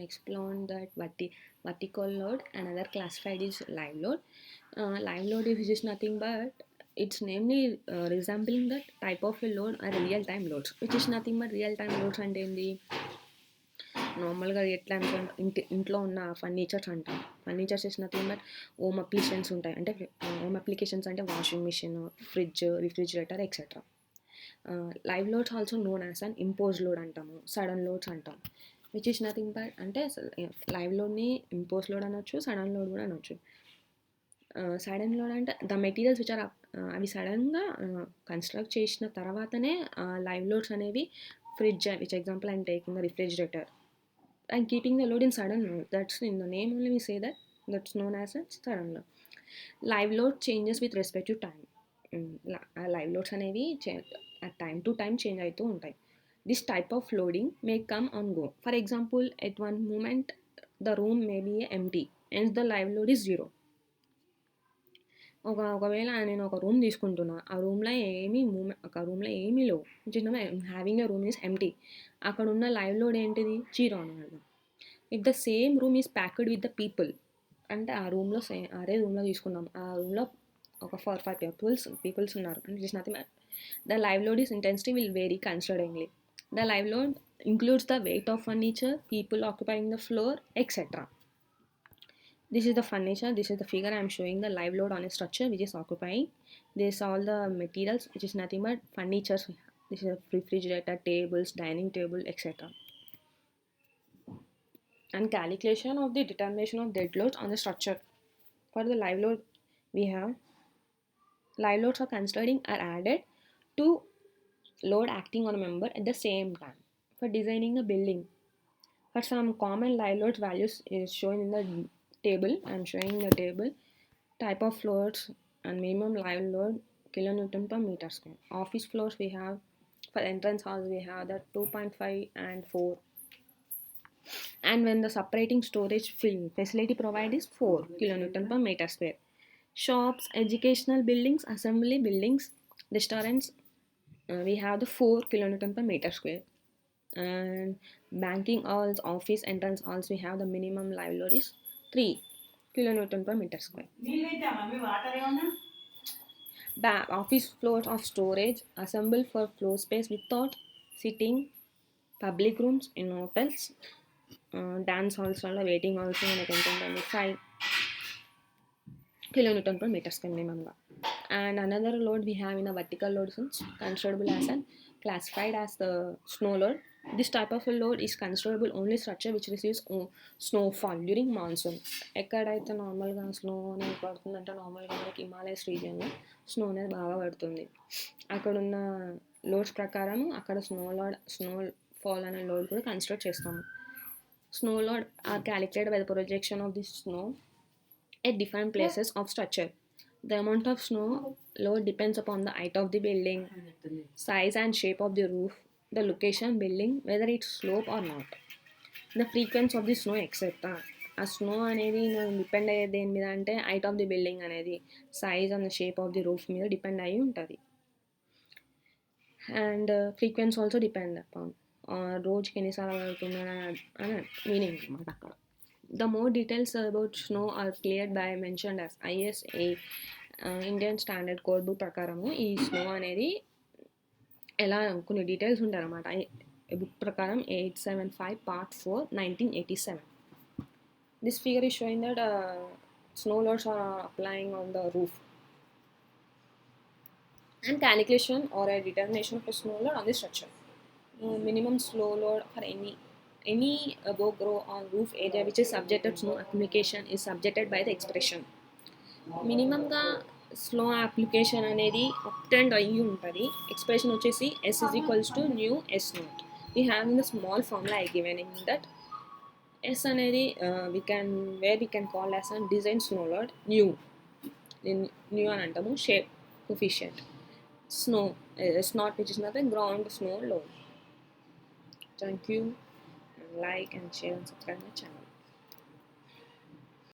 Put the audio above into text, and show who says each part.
Speaker 1: explain that vertical load. Another classified is live load. Live load is just nothing but it's namely resembling the type of a load or real time loads, which is nothing but real time loads అంటే ఏంది నార్మల్గా ఎట్లా అనుకోండి ఇంట్లో ఉన్న furnitures అంటాం. Furnitures is nothing but home applications ఉంటాయి. అంటే హోమ్ అప్లికేషన్స్ అంటే washing machine, fridge, refrigerator etcetera. Live loads also known as an impose load అంటాము, సడన్ లోడ్స్ అంటాం. విచ్ ఇస్ నథింగ్ బట్ అంటే లైవ్ లోడ్ని ఇంపోజ్ లోడ్ అనొచ్చు, sudden load కూడా అనొచ్చు. సడన్ లోడ్ అంటే ద మెటీరియల్స్ విచ్ ఆర్ అవి సడన్గా కన్స్ట్రక్ట్ చేసిన తర్వాతనే లైవ్ లోడ్స్ అనేవి fridge, which example I'm taking the refrigerator and keeping the load in sudden load. That's in the name only we say that. That's known as a sudden load. Live load changes with respect to time. Live loads అనేవి time to time change అవుతూ ఉంటాయి. This type of loading may come and go. For example, at one moment the room may be empty, hence the live load is 0. ఒకవేళ నేను ఒక room తీసుకుంటున్నా, ఆ రూమ్లో ఏమీ లేవు, having a room is empty, అక్కడ ఉన్న లైవ్ లోడ్ ఏంటిది 0 అనమాట. If the same room is packed with the people, అంటే ఆ రూమ్లో అదే రూమ్లో తీసుకున్నాం, ఆ రూమ్లో ఒక 4-5 పీపుల్స్ ఉన్నారు అంటే it's nothing but the live load is intensity will vary considerably. The live load includes the weight of furniture, people occupying the floor, etc. This is the furniture, this is the figure I am showing the live load on a structure which is occupying. This is all the materials which is nothing but furnitures. This is a refrigerator, tables, dining table, etc. And calculation of the determination of dead loads on the structure. For the live load we have live loads are considering are added to load acting on a member at the same time. For designing the building, for some common live load values is shown in the table. I am showing the table. Type of floors and minimum live load kilonewton per meter square. Office floors we have, for entrance halls we have that 2.5 and 4. And when the separating storage facility provided is 4 kilonewton per meter square. Shops, educational buildings, assembly buildings, restaurants, we have the 4 kilonewton per meter square. And banking halls, office entrance halls, we have the minimum live load is 3 kilonewton per meter square. Office floors of storage assembled for floor space without sitting, public rooms in hotels, dance halls, waiting halls, 5 kilonewton per meter square minimum. And another load we have in a vertical load is considerable as and classified as the snow load. This type of a load is considerable only structure which receives snowfall during monsoon. ఎక్కడైతే నార్మల్గా snow అనేది పడుతుందంటే నార్మల్గా మనకి Himalayas రీజియన్లో snow అనేది బాగా పడుతుంది. అక్కడున్న loads ప్రకారం అక్కడ స్నో ఫాల్ అనే లోడ్ కూడా కన్సిడర్ చేస్తాము. Snow load are calculated by the projection of the snow at different places of structure. The amount of snow load depends upon the height of the building, size and shape of the roof, the location building, whether it's slope or not, the frequency of the snow, etc. ఆ snow అనేది depend అయ్యేది దేని మీద అంటే height of the building అనేది, size and shape of the roof మీద depend అయ్యి ఉంటుంది. And frequency also depend upon రోజుకి ఎన్నిసార్లు పడుతుంది అని మీనింగ్ అనమాట అక్కడ. The more details about snow are cleared by mentioned as ISA Indian standard code book ప్రకారము ఈ స్నో అనేది ఎలా కొన్ని డీటెయిల్స్ ఉంటాయి అన్నమాట. బుక్ ప్రకారం 875 Part 4 1987. This figure is showing that snow loads are applying on the roof and calculation or a determination of a snow load on the structure. Minimum snow load for any above grow on roof area which is subjected to snow application is subjected by the expression. మినిమంగా slow application అనేది అప్టెండ్ అయ్యి ఉంటుంది. Expression వచ్చేసి S is equals to nu S naught. We have in the small formula I given in that S అనేది we can call as a design snow load nu అని అంటాము. Shape coefficient snow S naught which is nothing ground snow load. Thank you. Like and share and subscribe my channel.